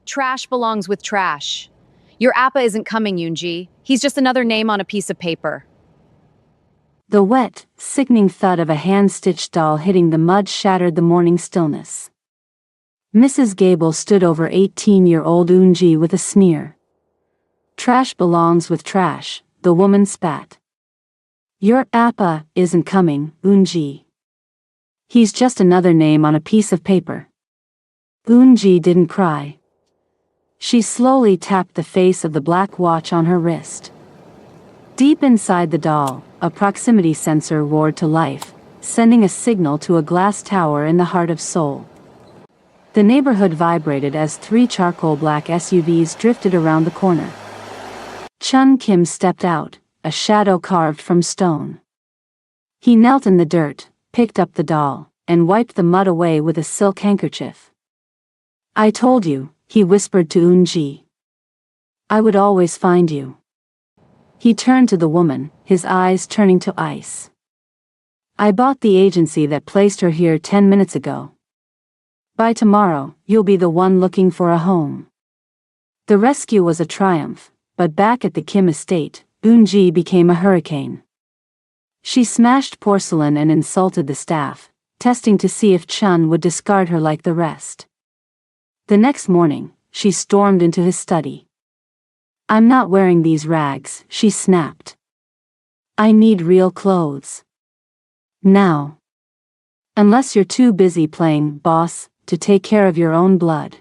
Trash belongs with trash. Your appa isn't coming, Yoonji. He's just another name on a piece of paper. The wet, sickening thud of a hand-stitched doll hitting the mud shattered the morning stillness. Mrs. Gable stood over 18-year-old Eunji with a sneer. Trash belongs with trash, the woman spat. Your appa isn't coming, Eunji. He's just another name on a piece of paper. Eunji didn't cry. She slowly tapped the face of the black watch on her wrist. Deep inside the doll, a proximity sensor roared to life, sending a signal to a glass tower in the heart of Seoul. The neighborhood vibrated as 3 charcoal black SUVs drifted around the corner. Chun Kim stepped out, a shadow carved from stone. He knelt in the dirt, picked up the doll, and wiped the mud away with a silk handkerchief. I told you, he whispered to Eunji. I would always find you. He turned to the woman, his eyes turning to ice. I bought the agency that placed her here 10 minutes ago. By tomorrow, you'll be the one looking for a home. The rescue was a triumph, but back at the Kim estate, Eunji became a hurricane. She smashed porcelain and insulted the staff, testing to see if Chun would discard her like the rest. The next morning, she stormed into his study. I'm not wearing these rags, she snapped. I need real clothes. Now. Unless you're too busy playing boss to take care of your own blood.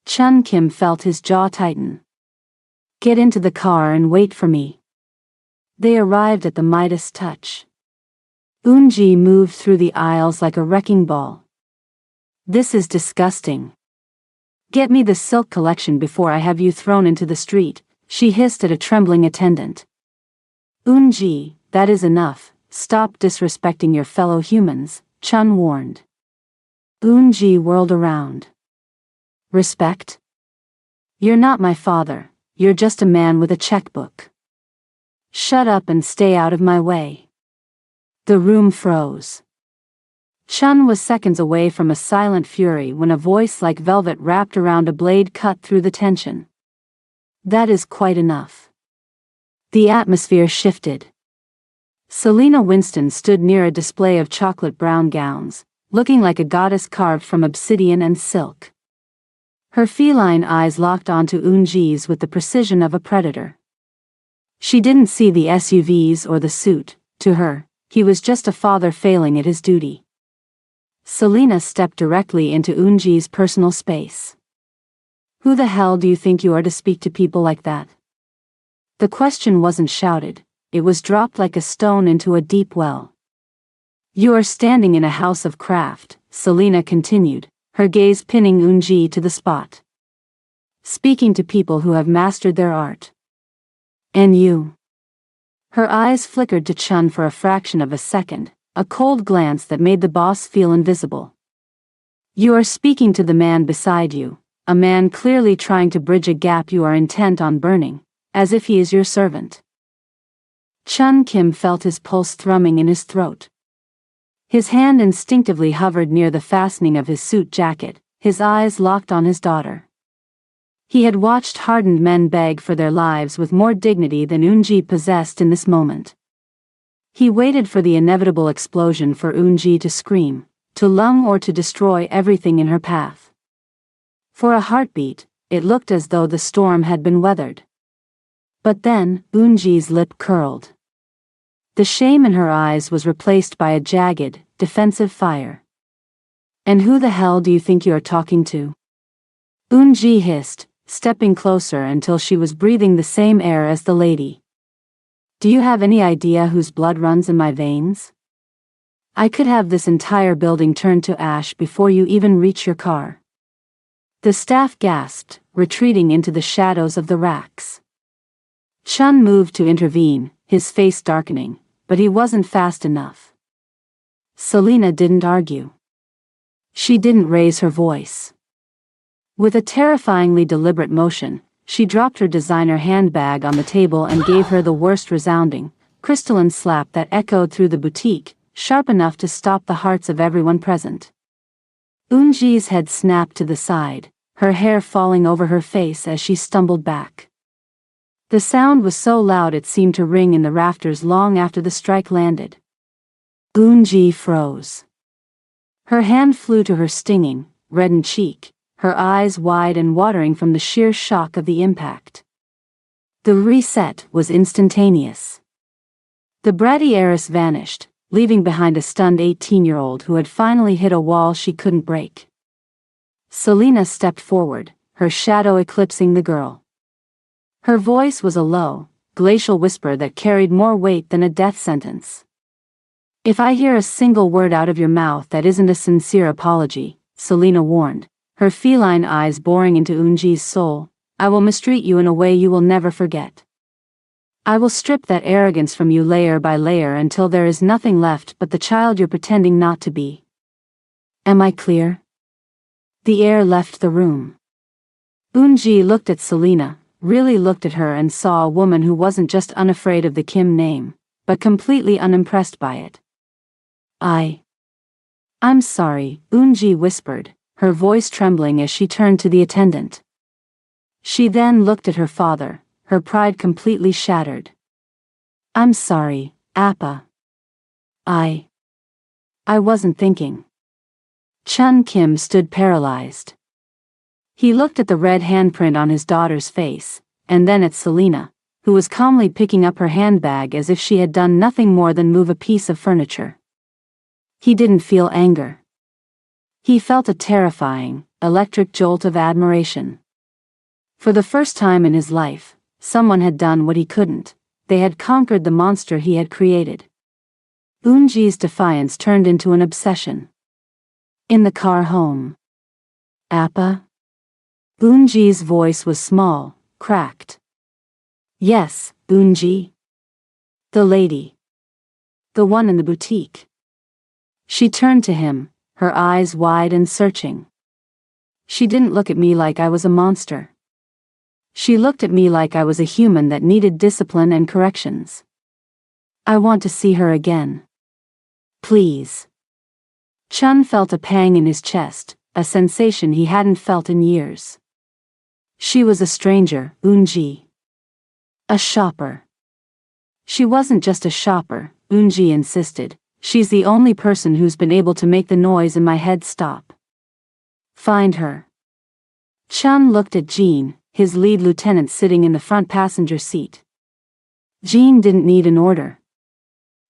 Chun Kim felt his jaw tighten. Get into the car and wait for me. They arrived at the Midas touch. Eunji moved through the aisles like a wrecking ball. This is disgusting. Get me the silk collection before I have you thrown into the street, she hissed at a trembling attendant. Eunji, that is enough, stop disrespecting your fellow humans, Chun warned. Eunji whirled around. Respect? You're not my father, you're just a man with a checkbook. Shut up and stay out of my way. The room froze. Chun was seconds away from a silent fury when a voice like velvet wrapped around a blade cut through the tension. That is quite enough. The atmosphere shifted. Selena Winston stood near a display of chocolate brown gowns, looking like a goddess carved from obsidian and silk. Her feline eyes locked onto Eunji's with the precision of a predator. She didn't see the SUVs or the suit. To her, he was just a father failing at his duty. Selena stepped directly into Eunji's personal space. Who the hell do you think you are to speak to people like that? The question wasn't shouted, it was dropped like a stone into a deep well. You are standing in a house of craft, Selena continued, her gaze pinning Eunji to the spot. Speaking to people who have mastered their art. And you? Her eyes flickered to Chun for a fraction of a second, a cold glance that made the boss feel invisible. You are speaking to the man beside you, a man clearly trying to bridge a gap you are intent on burning, as if he is your servant. Chun Kim felt his pulse thrumming in his throat. His hand instinctively hovered near the fastening of his suit jacket, his eyes locked on his daughter. He had watched hardened men beg for their lives with more dignity than Eunji possessed in this moment. He waited for the inevitable explosion for Eunji to scream, to lung or to destroy everything in her path. For a heartbeat, it looked as though the storm had been weathered. But then, Eunji's lip curled. The shame in her eyes was replaced by a jagged, defensive fire. And who the hell do you think you are talking to? Eunji hissed, stepping closer until she was breathing the same air as the lady. Do you have any idea whose blood runs in my veins? I could have this entire building turned to ash before you even reach your car. The staff gasped, retreating into the shadows of the racks. Chun moved to intervene, his face darkening, but he wasn't fast enough. Selena didn't argue. She didn't raise her voice. With a terrifyingly deliberate motion, she dropped her designer handbag on the table and gave her the worst resounding, crystalline slap that echoed through the boutique, sharp enough to stop the hearts of everyone present. Eunji's head snapped to the side, her hair falling over her face as she stumbled back. The sound was so loud it seemed to ring in the rafters long after the strike landed. Eun-ji froze. Her hand flew to her stinging, reddened cheek, her eyes wide and watering from the sheer shock of the impact. The reset was instantaneous. The bratty heiress vanished, leaving behind a stunned 18-year-old who had finally hit a wall she couldn't break. Selena stepped forward, her shadow eclipsing the girl. Her voice was a low, glacial whisper that carried more weight than a death sentence. "If I hear a single word out of your mouth that isn't a sincere apology," Selena warned, her feline eyes boring into Eun-ji's soul, "I will mistreat you in a way you will never forget. I will strip that arrogance from you layer by layer until there is nothing left but the child you're pretending not to be. Am I clear?" The air left the room. Eun-ji looked at Selena, really looked at her, and saw a woman who wasn't just unafraid of the Kim name, but completely unimpressed by it. I'm sorry," Eun-ji whispered, her voice trembling as she turned to the attendant. She then looked at her father, her pride completely shattered. "I'm sorry, Appa. I wasn't thinking." Chun Kim stood paralyzed. He looked at the red handprint on his daughter's face, and then at Selena, who was calmly picking up her handbag as if she had done nothing more than move a piece of furniture. He didn't feel anger. He felt a terrifying, electric jolt of admiration. For the first time in his life, someone had done what he couldn't. They had conquered the monster he had created. Eun-ji's defiance turned into an obsession. In the car home. "Appa?" Eun-ji's voice was small, cracked. "Yes, Eun-ji. The lady. The one in the boutique." She turned to him, her eyes wide and searching. "She didn't look at me like I was a monster. She looked at me like I was a human that needed discipline and corrections. I want to see her again. Please." Chun felt a pang in his chest, a sensation he hadn't felt in years. She was a stranger, Eun-ji. A shopper. "She wasn't just a shopper," Eun-ji insisted. "She's the only person who's been able to make the noise in my head stop. Find her." Chun looked at Jean, his lead lieutenant sitting in the front passenger seat. Jean didn't need an order.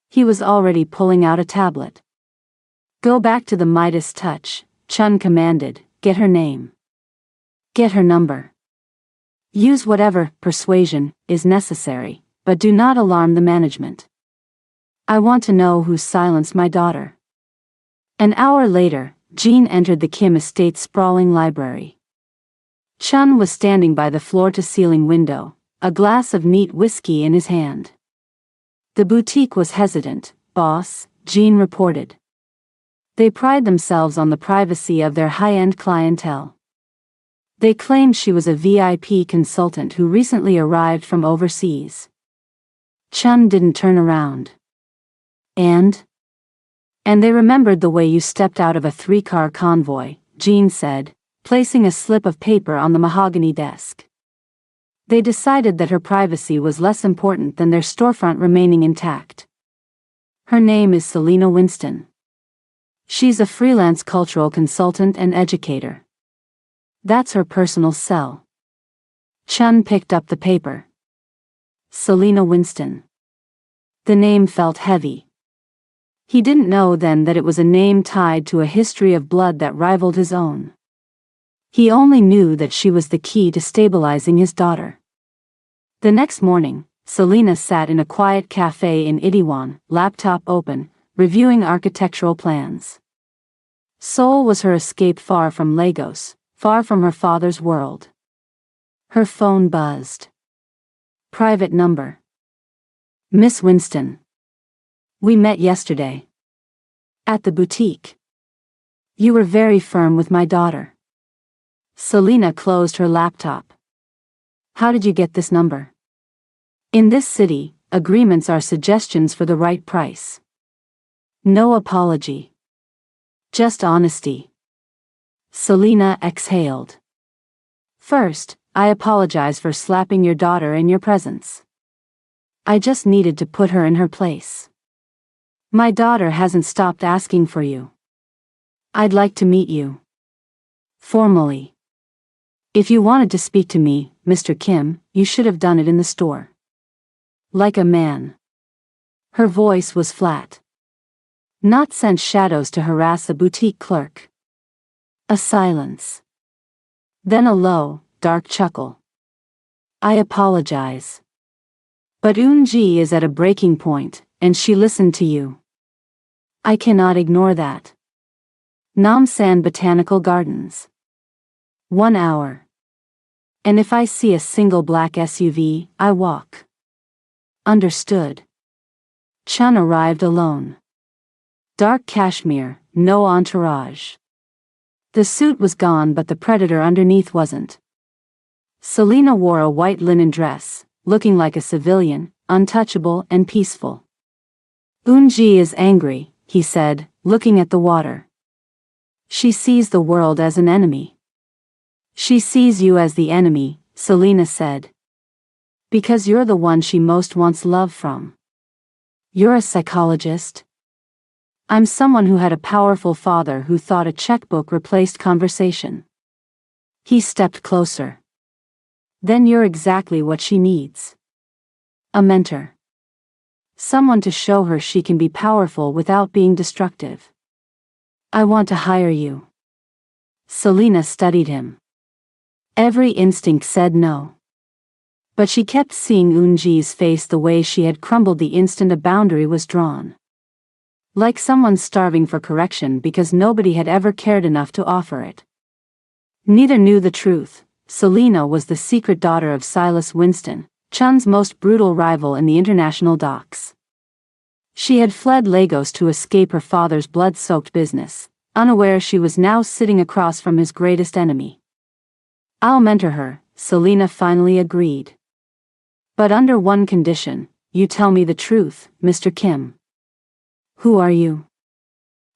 He was already pulling out a tablet. "Go back to the Midas touch," Chun commanded. "Get her name. Get her number. Use whatever persuasion is necessary, but do not alarm the management. I want to know who silenced my daughter." An hour later, Jean entered the Kim estate's sprawling library. Chun was standing by the floor-to-ceiling window, a glass of neat whiskey in his hand. The boutique was hesitant, "Boss," Jean reported. They pride themselves on the privacy of their high-end clientele. They claimed she was a VIP consultant who recently arrived from overseas. Chun didn't turn around. And they remembered the way you stepped out of a 3-car convoy," Jean said, placing a slip of paper on the mahogany desk. They decided that her privacy was less important than their storefront remaining intact. "Her name is Selena Winston. She's a freelance cultural consultant and educator. That's her personal cell." Chun picked up the paper. Selena Winston. The name felt heavy. He didn't know then that it was a name tied to a history of blood that rivaled his own. He only knew that she was the key to stabilizing his daughter. The next morning, Selena sat in a quiet cafe in Itaewon, laptop open, reviewing architectural plans. Seoul was her escape, far from Lagos, far from her father's world. Her phone buzzed. Private number. "Miss Winston. We met yesterday. At the boutique. You were very firm with my daughter." Selena closed her laptop. "How did you get this number?" "In this city, agreements are suggestions for the right price. No apology. Just honesty." Selena exhaled. First, I apologize for slapping your daughter in your presence. I just needed to put her in her place. My daughter hasn't stopped asking for you. I'd like to meet you. Formally. If you wanted to speak to me, Mr. Kim, you should have done it in the store. Like a man. Her voice was flat. Not sent shadows to harass a boutique clerk. A silence. Then a low, dark chuckle. I apologize. But Eun-ji is at a breaking point, and she listened to you. I cannot ignore that. Namsan Botanical Gardens. 1 hour. And if I see a single black SUV, I walk. Understood. Chun arrived alone. Dark cashmere, no entourage. The suit was gone, but the predator underneath wasn't. Selena wore a white linen dress, looking like a civilian, untouchable and peaceful. Eun-ji is angry, he said, looking at the water. She sees the world as an enemy. She sees you as the enemy, Selena said. Because you're the one she most wants love from. You're a psychologist? I'm someone who had a powerful father who thought a checkbook replaced conversation. He stepped closer. Then you're exactly what she needs. A mentor. Someone to show her she can be powerful without being destructive. I want to hire you. Selena studied him. Every instinct said no. But she kept seeing Eun-ji's face the way she had crumbled the instant a boundary was drawn. Like someone starving for correction because nobody had ever cared enough to offer it. Neither knew the truth. Selena was the secret daughter of Silas Winston, Chun's most brutal rival in the international docks. She had fled Lagos to escape her father's blood-soaked business, unaware she was now sitting across from his greatest enemy. I'll mentor her, Selena finally agreed. But under one condition, you tell me the truth, Mr. Kim. Who are you?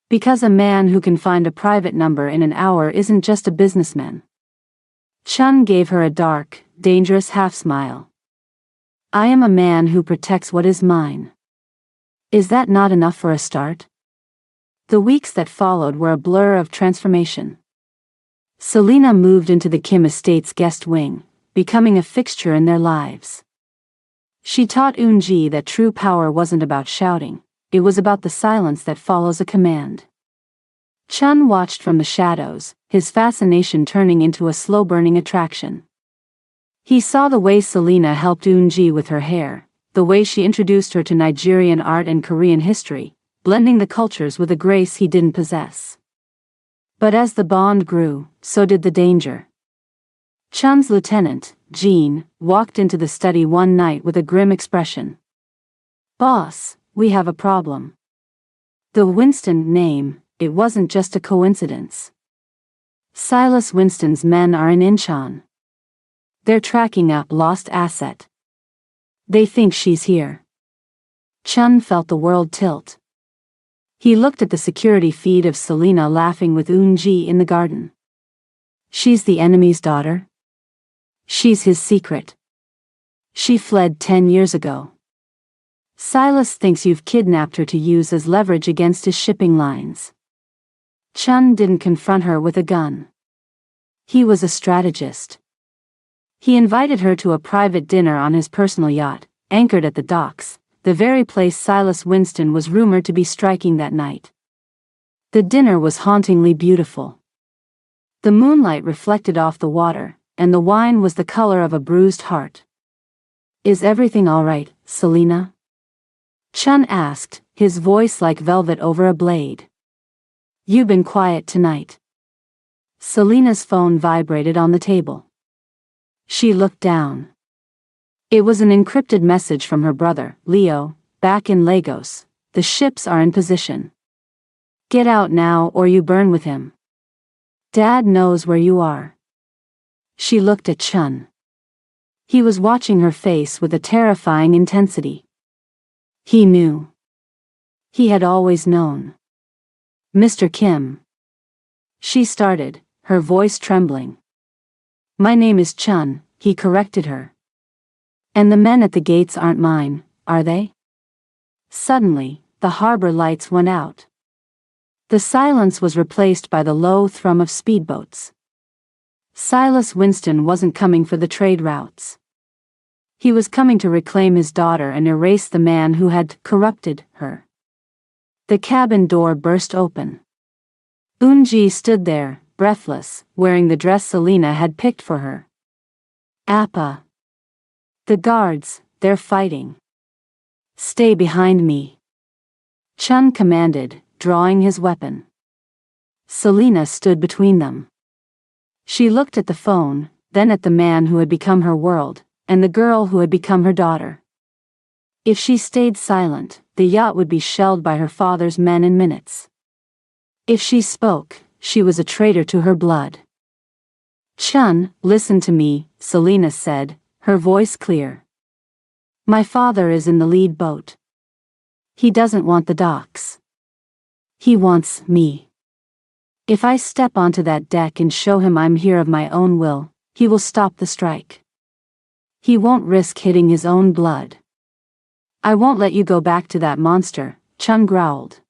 Because a man who can find a private number in an hour isn't just a businessman. Chun gave her a dark, dangerous half-smile. I am a man who protects what is mine. Is that not enough for a start? The weeks that followed were a blur of transformation. Selena moved into the Kim estate's guest wing, becoming a fixture in their lives. She taught Eun-ji that true power wasn't about shouting, it was about the silence that follows a command. Chun watched from the shadows, his fascination turning into a slow-burning attraction. He saw the way Selena helped Eun-ji with her hair, the way she introduced her to Nigerian art and Korean history, blending the cultures with a grace he didn't possess. But as the bond grew, so did the danger. Chun's lieutenant, Jean, walked into the study one night with a grim expression. Boss, we have a problem. The Winston name, it wasn't just a coincidence. Silas Winston's men are in Incheon. They're tracking a lost asset. They think she's here. Chun felt the world tilt. He looked at the security feed of Selena laughing with Eun-ji in the garden. She's the enemy's daughter? She's his secret. She fled 10 years ago. Silas thinks you've kidnapped her to use as leverage against his shipping lines. Chun didn't confront her with a gun. He was a strategist. He invited her to a private dinner on his personal yacht, anchored at the docks, the very place Silas Winston was rumored to be striking that night. The dinner was hauntingly beautiful. The moonlight reflected off the water, and the wine was the color of a bruised heart. Is everything all right, Selena? Chun asked, his voice like velvet over a blade. You've been quiet tonight. Selena's phone vibrated on the table. She looked down. It was an encrypted message from her brother, Leo, back in Lagos. The ships are in position. Get out now or you burn with him. Dad knows where you are. She looked at Chun. He was watching her face with a terrifying intensity. He knew. He had always known. Mr. Kim. She started, her voice trembling. My name is Chun, he corrected her. And the men at the gates aren't mine, are they? Suddenly, the harbor lights went out. The silence was replaced by the low thrum of speedboats. Silas Winston wasn't coming for the trade routes. He was coming to reclaim his daughter and erase the man who had corrupted her. The cabin door burst open. Eun-ji stood there, breathless, wearing the dress Selena had picked for her. Appa. The guards, they're fighting. Stay behind me. Chun commanded, drawing his weapon. Selena stood between them. She looked at the phone, then at the man who had become her world, and the girl who had become her daughter. If she stayed silent, the yacht would be shelled by her father's men in minutes. If she spoke, she was a traitor to her blood. Chun, listen to me, Selena said, her voice clear. My father is in the lead boat. He doesn't want the docks. He wants me. If I step onto that deck and show him I'm here of my own will, he will stop the strike. He won't risk hitting his own blood. I won't let you go back to that monster, Chun growled.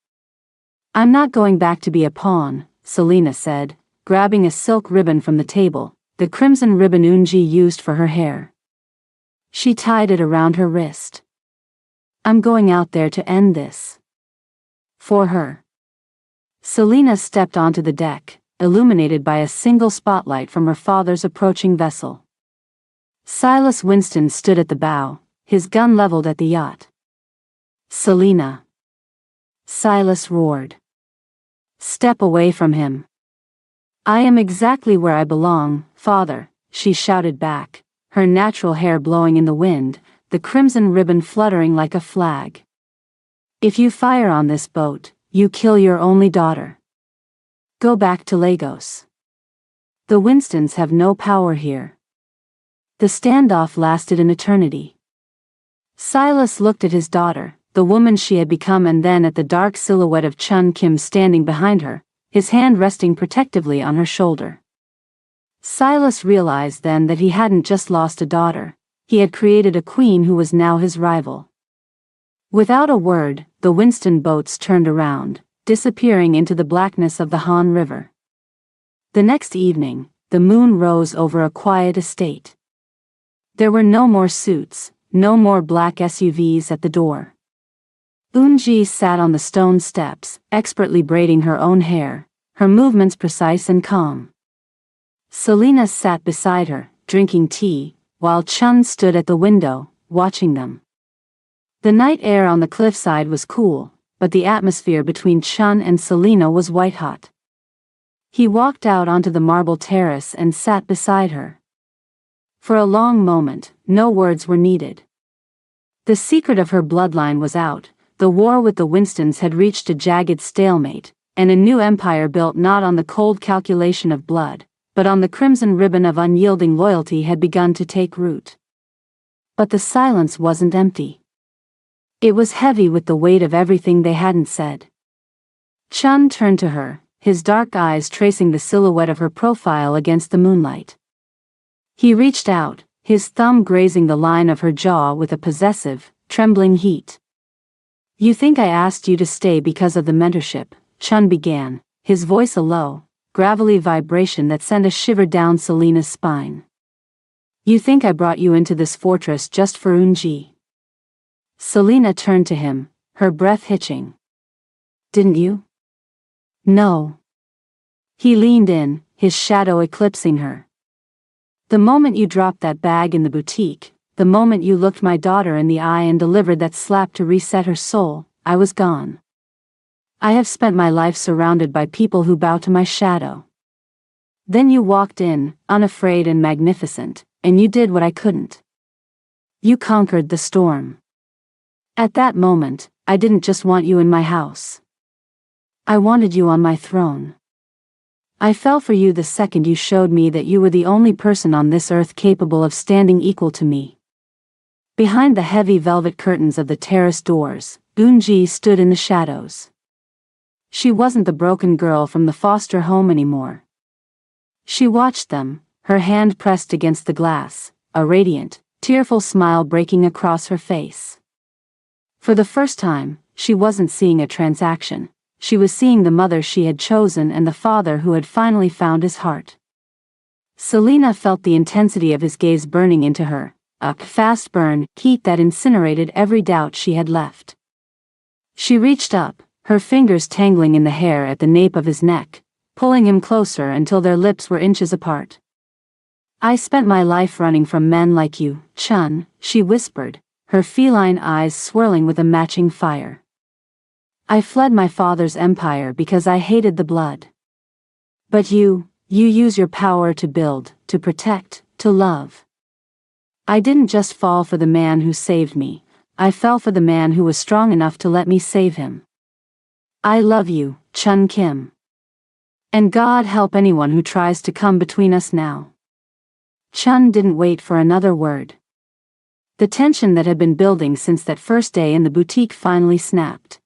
I'm not going back to be a pawn, Selena said, grabbing a silk ribbon from the table, the crimson ribbon Eun-ji used for her hair. She tied it around her wrist. I'm going out there to end this. For her. Selena stepped onto the deck, illuminated by a single spotlight from her father's approaching vessel. Silas Winston stood at the bow, his gun leveled at the yacht. Selena. Silas roared. Step away from him. I am exactly where I belong, father, she shouted back, her natural hair blowing in the wind, the crimson ribbon fluttering like a flag. If you fire on this boat, you kill your only daughter. Go back to Lagos. The Winstons have no power here. The standoff lasted an eternity. Silas looked at his daughter, the woman she had become, and then at the dark silhouette of Chun Kim standing behind her, his hand resting protectively on her shoulder. Silas realized then that he hadn't just lost a daughter, he had created a queen who was now his rival. Without a word, the Winston boats turned around, disappearing into the blackness of the Han River. The next evening, the moon rose over a quiet estate. There were no more suits, no more black SUVs at the door. Eun-ji sat on the stone steps, expertly braiding her own hair, her movements precise and calm. Selena sat beside her, drinking tea, while Chun stood at the window, watching them. The night air on the cliffside was cool, but the atmosphere between Chun and Selena was white-hot. He walked out onto the marble terrace and sat beside her. For a long moment, no words were needed. The secret of her bloodline was out, the war with the Winstons had reached a jagged stalemate, and a new empire built not on the cold calculation of blood, but on the crimson ribbon of unyielding loyalty had begun to take root. But the silence wasn't empty. It was heavy with the weight of everything they hadn't said. Chun turned to her, his dark eyes tracing the silhouette of her profile against the moonlight. He reached out, his thumb grazing the line of her jaw with a possessive, trembling heat. You think I asked you to stay because of the mentorship, Chun began, his voice a low, gravelly vibration that sent a shiver down Selena's spine. You think I brought you into this fortress just for Eun-ji? Selena turned to him, her breath hitching. Didn't you? No. He leaned in, his shadow eclipsing her. The moment you dropped that bag in the boutique, the moment you looked my daughter in the eye and delivered that slap to reset her soul, I was gone. I have spent my life surrounded by people who bow to my shadow. Then you walked in, unafraid and magnificent, and you did what I couldn't. You conquered the storm. At that moment, I didn't just want you in my house. I wanted you on my throne. I fell for you the second you showed me that you were the only person on this earth capable of standing equal to me. Behind the heavy velvet curtains of the terrace doors, Eun-ji stood in the shadows. She wasn't the broken girl from the foster home anymore. She watched them, her hand pressed against the glass, a radiant, tearful smile breaking across her face. For the first time, she wasn't seeing a transaction. She was seeing the mother she had chosen and the father who had finally found his heart. Selena felt the intensity of his gaze burning into her, a fast burn, heat that incinerated every doubt she had left. She reached up, her fingers tangling in the hair at the nape of his neck, pulling him closer until their lips were inches apart. "I spent my life running from men like you, Chun," she whispered, her feline eyes swirling with a matching fire. "I fled my father's empire because I hated the blood. But you use your power to build, to protect, to love. I didn't just fall for the man who saved me, I fell for the man who was strong enough to let me save him. I love you, Chun Kim. And God help anyone who tries to come between us now." Chun didn't wait for another word. The tension that had been building since that first day in the boutique finally snapped.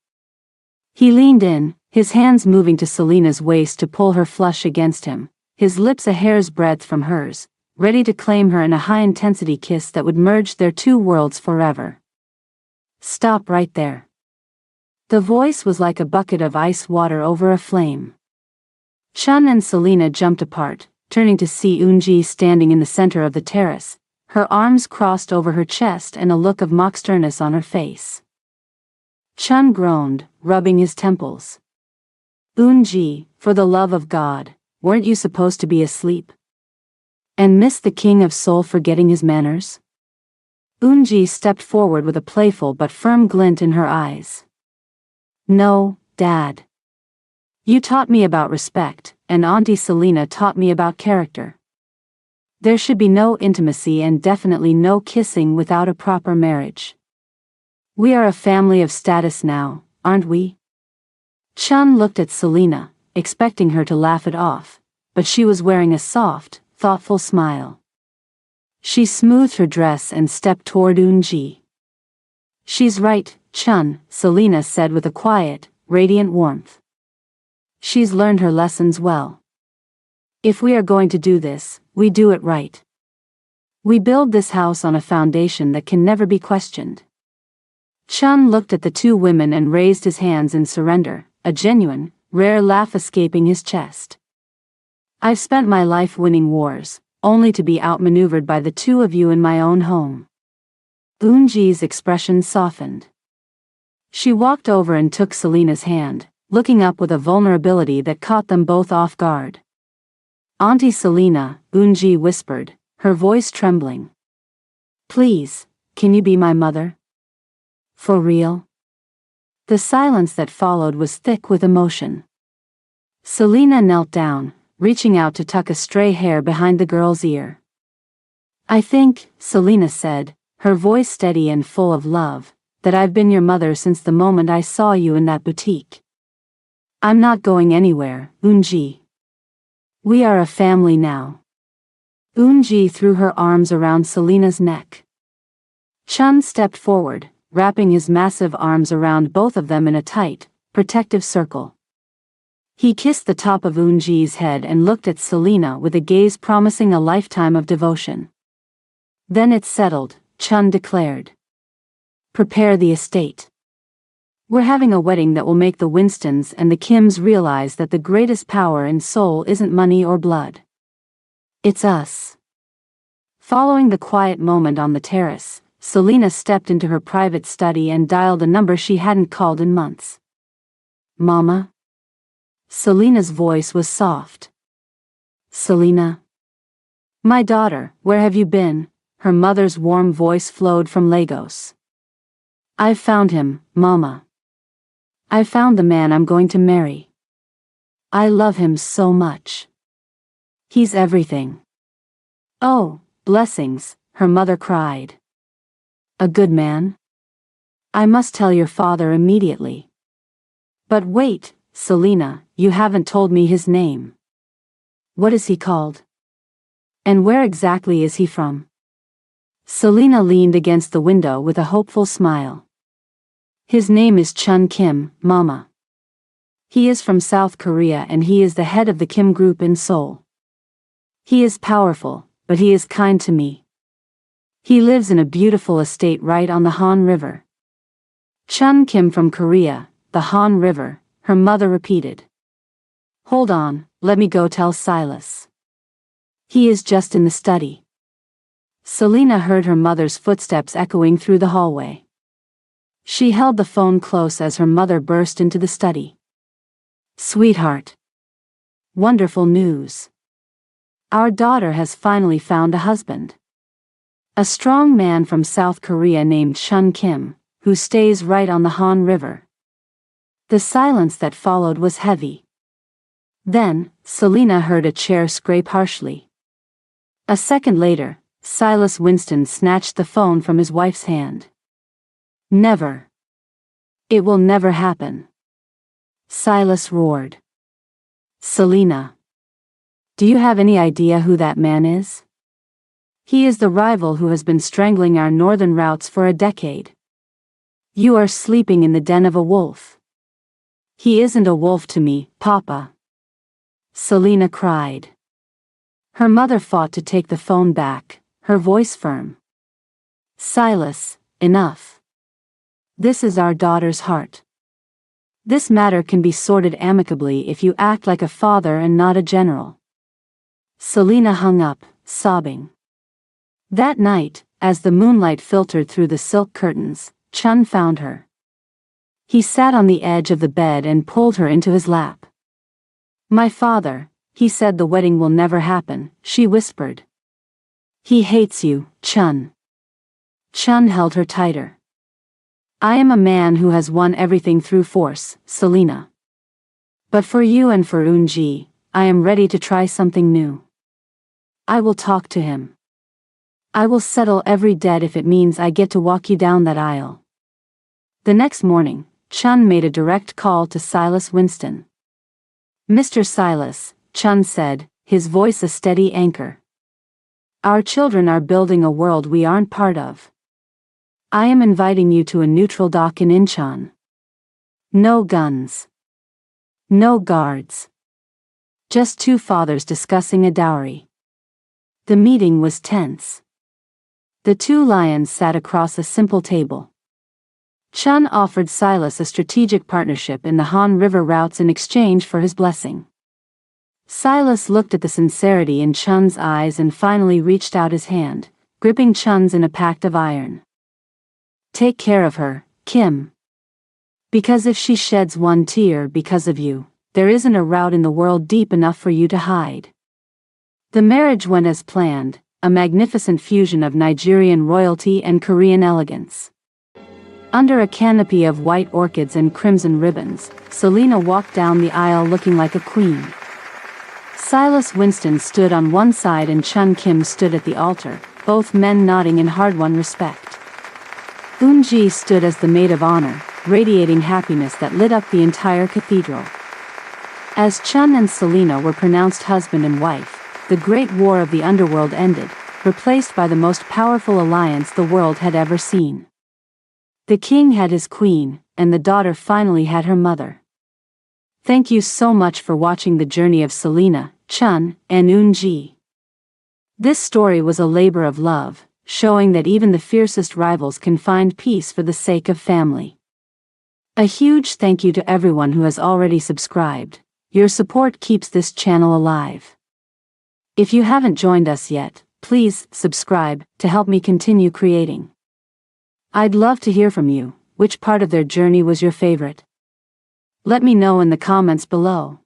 He leaned in, his hands moving to Selena's waist to pull her flush against him, his lips a hair's breadth from hers, ready to claim her in a high-intensity kiss that would merge their two worlds forever. "Stop right there." The voice was like a bucket of ice water over a flame. Chun and Selena jumped apart, turning to see Eunji standing in the center of the terrace, her arms crossed over her chest and a look of mock sternness on her face. Chun groaned, rubbing his temples. "Eunji, for the love of God, weren't you supposed to be asleep? And miss the king of soul forgetting his manners?" Eunji stepped forward with a playful but firm glint in her eyes. "No, Dad. You taught me about respect, and Auntie Selena taught me about character. There should be no intimacy and definitely no kissing without a proper marriage. We are a family of status now, aren't we?" Chun looked at Selena, expecting her to laugh it off, but she was wearing a soft, thoughtful smile. She smoothed her dress and stepped toward Eunji. "She's right, Chun," Selena said with a quiet, radiant warmth. "She's learned her lessons well. If we are going to do this, we do it right. We build this house on a foundation that can never be questioned." Chun looked at the two women and raised his hands in surrender, a genuine, rare laugh escaping his chest. "I've spent my life winning wars, only to be outmaneuvered by the two of you in my own home." Eunji's expression softened. She walked over and took Selena's hand, looking up with a vulnerability that caught them both off guard. "Auntie Selena," Eunji whispered, her voice trembling. "Please, can you be my mother? For real?" The silence that followed was thick with emotion. Selena knelt down, reaching out to tuck a stray hair behind the girl's ear. "I think," Selena said, her voice steady and full of love, "that I've been your mother since the moment I saw you in that boutique. I'm not going anywhere, Eunji. We are a family now." Eunji threw her arms around Selena's neck. Chun stepped forward, wrapping his massive arms around both of them in a tight, protective circle. He kissed the top of Eunji's head and looked at Selena with a gaze promising a lifetime of devotion. "Then it's settled," Chun declared. "Prepare the estate. We're having a wedding that will make the Winstons and the Kims realize that the greatest power in Seoul isn't money or blood. It's us." Following the quiet moment on the terrace, Selena stepped into her private study and dialed a number she hadn't called in months. "Mama?" Selena's voice was soft. "Selena?" "My daughter, where have you been?" Her mother's warm voice flowed from Lagos. "I've found him, Mama. I found the man I'm going to marry. I love him so much. He's everything." "Oh, blessings," her mother cried. "A good man? I must tell your father immediately." "But wait, Selena, you haven't told me his name. What is he called? And where exactly is he from?" Selena leaned against the window with a hopeful smile. "His name is Chun Kim, Mama. He is from South Korea and he is the head of the Kim group in Seoul." He is powerful, but he is kind to me. He lives in a beautiful estate right on the Han River. Chun Kim from Korea, the Han River, her mother repeated. Hold on, let me go tell Silas. He is just in the study. Selena heard her mother's footsteps echoing through the hallway. She held the phone close as her mother burst into the study. Sweetheart. Wonderful news. Our daughter has finally found a husband. A strong man from South Korea named Chun Kim, who stays right on the Han River. The silence that followed was heavy. Then, Selena heard a chair scrape harshly. A second later, Silas Winston snatched the phone from his wife's hand. Never. It will never happen. Silas roared. Selena. Do you have any idea who that man is? He is the rival who has been strangling our northern routes for a decade. You are sleeping in the den of a wolf. He isn't a wolf to me, Papa. Selena cried. Her mother fought to take the phone back, her voice firm. Silas, enough. This is our daughter's heart. This matter can be sorted amicably if you act like a father and not a general. Selena hung up, sobbing. That night, as the moonlight filtered through the silk curtains, Chun found her. He sat on the edge of the bed and pulled her into his lap. My father, he said the wedding will never happen, she whispered. He hates you, Chun. Chun held her tighter. I am a man who has won everything through force, Selena. But for you and for Eunji, I am ready to try something new. I will talk to him. I will settle every debt if it means I get to walk you down that aisle. The next morning, Chun made a direct call to Silas Winston. Mr. Silas, Chun said, his voice a steady anchor. Our children are building a world we aren't part of. I am inviting you to a neutral dock in Incheon. No guns. No guards. Just two fathers discussing a dowry. The meeting was tense. The two lions sat across a simple table. Chun offered Silas a strategic partnership in the Han River routes in exchange for his blessing. Silas looked at the sincerity in Chun's eyes and finally reached out his hand, gripping Chun's in a pact of iron. Take care of her, Kim. Because if she sheds one tear because of you, there isn't a route in the world deep enough for you to hide. The marriage went as planned, a magnificent fusion of Nigerian royalty and Korean elegance. Under a canopy of white orchids and crimson ribbons, Selena walked down the aisle looking like a queen. Silas Winston stood on one side and Chun Kim stood at the altar, both men nodding in hard-won respect. Eunji stood as the maid of honor, radiating happiness that lit up the entire cathedral. As Chun and Selena were pronounced husband and wife, the great war of the underworld ended, replaced by the most powerful alliance the world had ever seen. The king had his queen, and the daughter finally had her mother. Thank you so much for watching the journey of Selena, Chun, and Eunji. This story was a labor of love, showing that even the fiercest rivals can find peace for the sake of family. A huge thank you to everyone who has already subscribed. Your support keeps this channel alive. If you haven't joined us yet, please subscribe to help me continue creating. I'd love to hear from you. Which part of their journey was your favorite? Let me know in the comments below.